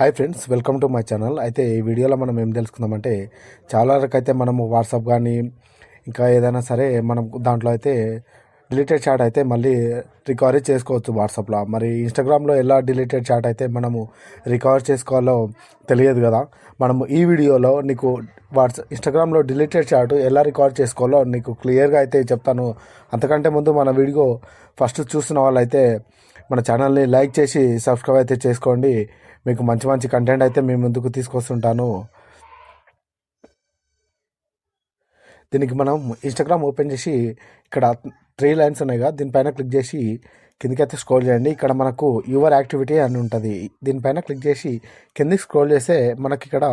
Hi friends, welcome to my channel. అయితే ఈ వీడియోలో మనం ఏం తెలుసుకుందామంటే, చాలా వరకు అయితే మనము వాట్సాప్ కానీ ఇంకా ఏదైనా సరే మనం దాంట్లో అయితే డిలీటెడ్ చాట్ అయితే మళ్ళీ రికవరీ చేసుకోవచ్చు వాట్సాప్లో. మరి ఇన్స్టాగ్రామ్లో ఎలా డిలీటెడ్ చాట్ అయితే మనము రికవర్ చేసుకోవాలో తెలియదు కదా. మనము ఈ వీడియోలో నీకు ఇన్స్టాగ్రామ్లో డిలీటెడ్ చాట్ ఎలా రికవర్ చేసుకోవాలో నీకు క్లియర్గా అయితే చెప్తాను. అంతకంటే ముందు మన వీడియో ఫస్ట్ చూస్తున్న వాళ్ళైతే మన ఛానల్ని లైక్ చేసి సబ్స్క్రైబ్ అయితే చేసుకోండి. మీకు మంచి మంచి కంటెంట్ అయితే మీ ముందుకు తీసుకొస్తుంటాను. దీనికి మనం ఇన్స్టాగ్రామ్ ఓపెన్ చేసి ఇక్కడ 3 లైన్స్ ఉన్నాయి కదా, దీనిపైన క్లిక్ చేసి కిందికైతే స్క్రోల్ చేయండి. ఇక్కడ మనకు యువర్ యాక్టివిటీ అని ఉంటుంది. దీనిపైన క్లిక్ చేసి కిందికి స్క్రోల్ చేస్తే మనకి ఇక్కడ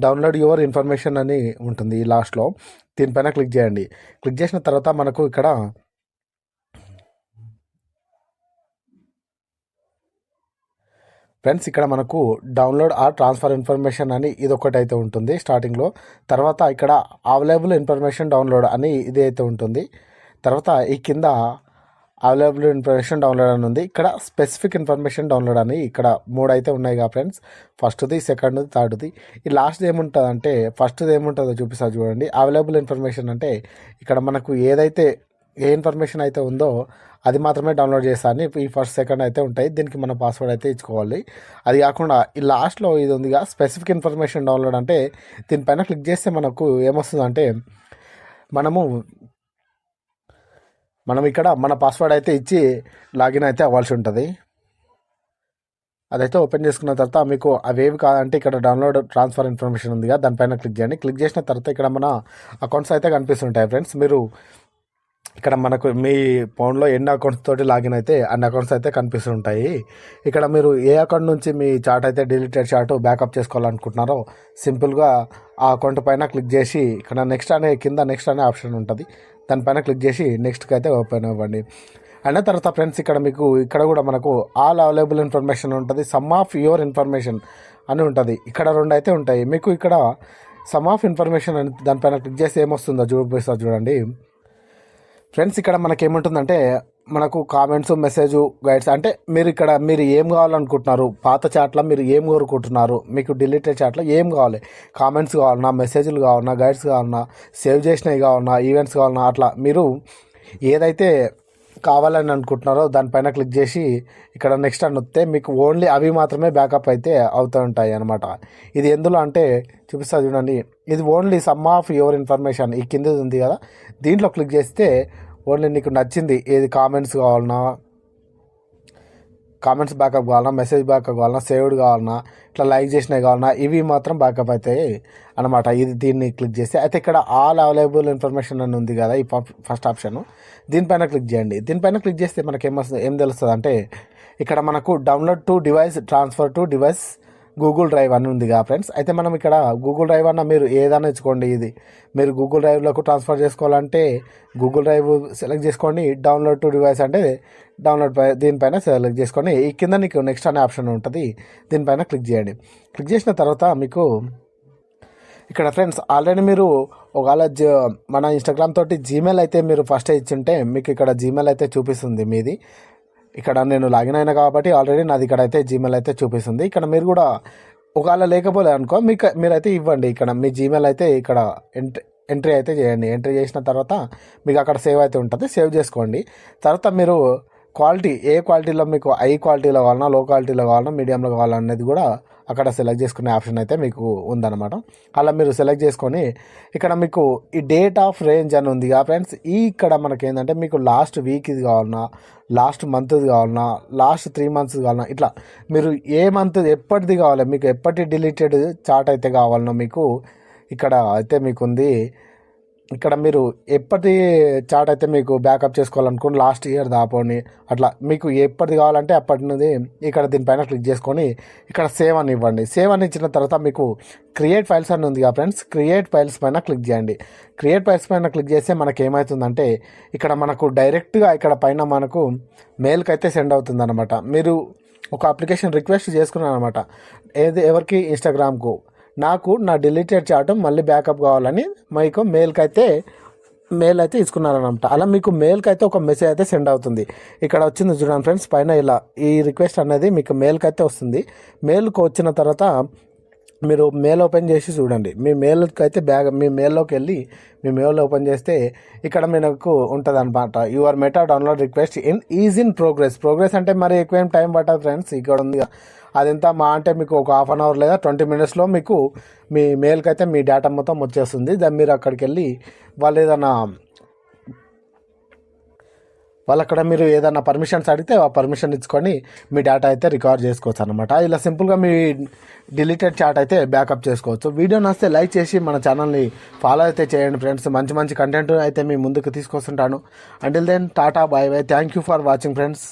డౌన్లోడ్ యువర్ ఇన్ఫర్మేషన్ అని ఉంటుంది లాస్ట్లో. దీనిపైన క్లిక్ చేయండి. క్లిక్ చేసిన తర్వాత మనకు ఇక్కడ ఫ్రెండ్స్ ఇక్కడ మనకు డౌన్లోడ్ ఆర్ ట్రాన్స్ఫర్ ఇన్ఫర్మేషన్ అని ఇది ఒకటి అయితే ఉంటుంది స్టార్టింగ్లో. తర్వాత ఇక్కడ అవైలబుల్ ఇన్ఫర్మేషన్ డౌన్లోడ్ అని ఇది అయితే ఉంటుంది. తర్వాత ఈ కింద అవైలబుల్ ఇన్ఫర్మేషన్ డౌన్లోడ్ అని ఉంది. ఇక్కడ స్పెసిఫిక్ ఇన్ఫర్మేషన్ డౌన్లోడ్ అని ఇక్కడ 3 అయితే ఉన్నాయి కదా ఫ్రెండ్స్. ఫస్ట్ది, సెకండ్ది, థర్డ్ది. ఈ లాస్ట్ది ఏముంటుంది అంటే, ఫస్ట్ది ఏముంటుందో చూపిస్తా చూడండి. అవైలబుల్ ఇన్ఫర్మేషన్ అంటే ఇక్కడ మనకు ఏదైతే ఏ ఇన్ఫర్మేషన్ అయితే ఉందో అది మాత్రమే డౌన్లోడ్ చేస్తాను. ఈ ఫస్ట్ సెకండ్ అయితే ఉంటాయి. దీనికి మన పాస్వర్డ్ అయితే ఇచ్చుకోవాలి. అది కాకుండా ఈ లాస్ట్లో ఇది ఉందిగా స్పెసిఫిక్ ఇన్ఫర్మేషన్ డౌన్లోడ్ అంటే, దీనిపైన క్లిక్ చేస్తే మనకు ఏమొస్తుందంటే మనం ఇక్కడ మన పాస్వర్డ్ అయితే ఇచ్చి లాగిన్ అయితే అవ్వాల్సి ఉంటుంది. అదైతే ఓపెన్ చేసుకున్న తర్వాత మీకు అవేవి కాదంటే ఇక్కడ డౌన్లోడ్ ట్రాన్స్ఫర్ ఇన్ఫర్మేషన్ ఉందిగా, దానిపైన క్లిక్ చేయండి. క్లిక్ చేసిన తర్వాత ఇక్కడ మన అకౌంట్స్ అయితే కనిపిస్తుంటాయి ఫ్రెండ్స్. మీరు ఇక్కడ మనకు మీ ఫోన్లో ఎన్ని అకౌంట్స్ తోటి లాగిన్ అయితే అన్ని అకౌంట్స్ అయితే కనిపిస్తుంటాయి. ఇక్కడ మీరు ఏ అకౌంట్ నుంచి మీ చాట్ అయితే డిలీటెడ్ చాట్ బ్యాకప్ చేసుకోవాలనుకుంటున్నారో సింపుల్గా ఆ అకౌంట్ పైన క్లిక్ చేసి ఇక్కడ నెక్స్ట్ అనే కింద నెక్స్ట్ అనే ఆప్షన్ ఉంటుంది, దానిపైన క్లిక్ చేసి నెక్స్ట్కి అయితే ఓపెన్ అవ్వండి. అయిన తర్వాత ఫ్రెండ్స్ ఇక్కడ మీకు ఇక్కడ కూడా మనకు ఆల్ అవైలబుల్ ఇన్ఫర్మేషన్ ఉంటుంది, సమ్ ఆఫ్ యువర్ ఇన్ఫర్మేషన్ అని ఉంటుంది. ఇక్కడ 2 అయితే ఉంటాయి. మీకు ఇక్కడ సమ్ ఆఫ్ ఇన్ఫర్మేషన్ అని దానిపైన క్లిక్ చేసి ఏమొస్తుందో చూడండి ఫ్రెండ్స్. ఇక్కడ మనకేముంటుందంటే మనకు కామెంట్స్, మెసేజ్, గైడ్స్ అంటే మీరు ఏం కావాలనుకుంటున్నారు, పాత చాట్లో మీరు ఏం కోరుకుంటున్నారు, మీకు డిలీటెడ్ చాట్లో ఏం కావాలి, కామెంట్స్ కావాలన్నా, మెసేజ్లు కావాలన్నా, గైడ్స్ కావాలన్నా, సేవ్ చేసినవి కావాలన్నా, ఈవెంట్స్ కావాలన్నా, అట్లా మీరు ఏదైతే కావాలని అనుకుంటున్నారో దానిపైన క్లిక్ చేసి ఇక్కడ నెక్స్ట్ అని వస్తే మీకు ఓన్లీ అవి మాత్రమే బ్యాకప్ అయితే అవుతూ ఉంటాయి అన్నమాట. ఇది ఎందులో అంటే చూపిస్తా చూడండి. ఇది only some of your information ఈ కింద ఉంది కదా, దీంట్లో క్లిక్ చేస్తే ఓన్లీ నీకు నచ్చింది ఏది కామెంట్స్ కావాలన్నా, కామెంట్స్ బ్యాకప్ కావాలన్నా, మెసేజ్ బ్యాకప్ కావాలన్నా, సేవ్డ్ కావాలన్నా, ఇట్లా లైక్ చేసినవి కావాలన్నా, ఇవి మాత్రం బ్యాకప్ అవుతాయి అనమాట. దీన్ని క్లిక్ చేస్తే అయితే ఇక్కడ ఆల్ అవైలబుల్ ఇన్ఫర్మేషన్ అని ఉంది కదా, ఈ ఫస్ట్ ఆప్షన్, దీనిపైన క్లిక్ చేయండి. దీనిపైన క్లిక్ చేస్తే మనకి ఏం తెలుస్తుంది అంటే ఇక్కడ మనకు download to device, transfer to device, Google drive అని ఉంది కదా ఫ్రెండ్స్. అయితే మనం ఇక్కడ గూగుల్ డ్రైవ్ అన్న మీరు ఏదైనా ఇచ్చుకోండి. ఇది మీరు గూగుల్ డ్రైవ్లోకి ట్రాన్స్ఫర్ చేసుకోవాలంటే గూగుల్ డ్రైవ్ సెలెక్ట్ చేసుకోండి. డౌన్లోడ్ టు డివైస్ అంటే దీనిపైన సెలెక్ట్ చేసుకొని ఈ కింద నీకు నెక్స్ట్ అనే ఆప్షన్ ఉంటుంది, దీనిపైన క్లిక్ చేయండి. క్లిక్ చేసిన తర్వాత మీకు ఇక్కడ ఫ్రెండ్స్ ఆల్రెడీ మీరు ఒకవేళ మన ఇన్స్టాగ్రామ్ తోటి జీమెయిల్ అయితే మీరు ఫస్ట్ ఇచ్చింటే మీకు ఇక్కడ జీమెయిల్ అయితే చూపిస్తుంది మీది. ఇక్కడ నేను లాగిన్ అయినా కాబట్టి ఆల్రెడీ నాది ఇక్కడ అయితే జీమెయిల్ అయితే చూపిస్తుంది. ఇక్కడ మీరు కూడా ఒకవేళ లేకపోలే అనుకో మీరైతే ఇవ్వండి. ఇక్కడ మీ జీమెయిల్ అయితే ఇక్కడ ఎంట్రీ అయితే చేయండి. ఎంట్రీ చేసిన తర్వాత మీకు అక్కడ సేవ్ అయితే ఉంటుంది, సేవ్ చేసుకోండి. తర్వాత మీరు క్వాలిటీ ఏ క్వాలిటీలో మీకు హై క్వాలిటీలో కావాలన్నా, లో క్వాలిటీలో కావాలన్నా, మీడియంలో కావాలనేది కూడా అక్కడ సెలెక్ట్ చేసుకునే ఆప్షన్ అయితే మీకు ఉందన్నమాట. అలా మీరు సెలెక్ట్ చేసుకొని ఇక్కడ మీకు ఈ డేట్ ఆఫ్ రేంజ్ అని ఉంది కదా ఫ్రెండ్స్. ఇక్కడ మనకి ఏంటంటే మీకు లాస్ట్ వీక్ ఇది కావాలన్నా, లాస్ట్ మంత్ది కావాలన్నా, లాస్ట్ 3 months కావాలన్నా, ఇట్లా మీరు ఏ మంత్ ఎప్పటిది కావాలి, మీకు ఎప్పటి డిలీటెడ్ చాట్ అయితే కావాలన్నా మీకు ఇక్కడ అయితే మీకు ఉంది. ఇక్కడ మీరు ఎప్పటి చాట్ అయితే మీకు బ్యాకప్ చేసుకోవాలనుకోండి, లాస్ట్ ఇయర్ దాపోని అట్లా మీకు ఎప్పటిది కావాలంటే అప్పటిది ఇక్కడ దీనిపైన క్లిక్ చేసుకొని ఇక్కడ సేవ్ అని ఇవ్వండి. సేవ్ అని ఇచ్చిన తర్వాత మీకు క్రియేట్ ఫైల్స్ అని ఉంది కదా ఫ్రెండ్స్, క్రియేట్ ఫైల్స్ పైన క్లిక్ చేయండి. క్రియేట్ ఫైల్స్ పైన క్లిక్ చేస్తే మనకి ఏమవుతుందంటే ఇక్కడ మనకు డైరెక్ట్గా ఇక్కడ పైన మనకు మెయిల్కి అయితే సెండ్ అవుతుంది అనమాట. మీరు ఒక అప్లికేషన్ రిక్వెస్ట్ చేసుకున్నాను అనమాట, ఎవరికి, ఇన్స్టాగ్రామ్కు, నాకు నా డిలీటెడ్ చాట్ మళ్ళీ బ్యాకప్ కావాలని మీకు మెయిల్కి అయితే మెయిల్ అయితే ఇచ్చుకున్నారనమాట. అలా మీకు మెయిల్కి అయితే ఒక మెసేజ్ అయితే సెండ్ అవుతుంది. ఇక్కడ వచ్చింది చూడండి ఫ్రెండ్స్, పైన ఇలా ఈ రిక్వెస్ట్ అనేది మీకు మెయిల్కి అయితే వస్తుంది. మెయిల్కి వచ్చిన తర్వాత మీరు మెయిల్ ఓపెన్ చేసి చూడండి. మీ మెయిల్కి అయితే మీ మెయిల్లోకి వెళ్ళి మీ మెయిల్ ఓపెన్ చేస్తే ఇక్కడ మీకు ఉంటుంది అనమాట, your meta download request in progress అంటే మరి ఎక్కువ ఏం టైం పట్టదు ఫ్రెండ్స్. ఇక్కడ ఉంది అదెంత మా అంటే మీకు ఒక హాఫ్ అన్ అవర్ లేదా 20 minutesలో మీకు మీ మెయిల్కి అయితే మీ డేటా మొత్తం వచ్చేస్తుంది. దాన్ని మీరు అక్కడికి వెళ్ళి అక్కడ మీరు ఏదైనా పర్మిషన్స్ అడిగితే ఆ పర్మిషన్ ఇచ్చుకొని మీ డేటా అయితే రికార్డ్ చేసుకోవచ్చు అనమాట. ఇలా సింపుల్గా మీ డిలీటెడ్ చాట్ అయితే బ్యాకప్ చేసుకోవచ్చు. వీడియో నచ్చితే లైక్ చేసి మన ఛానల్ని ఫాలో అయితే చేయండి ఫ్రెండ్స్. మంచి మంచి కంటెంట్ అయితే మీ ముందుకు తీసుకొస్తుంటాను. Until then tata, bye bye, thank you for watching friends.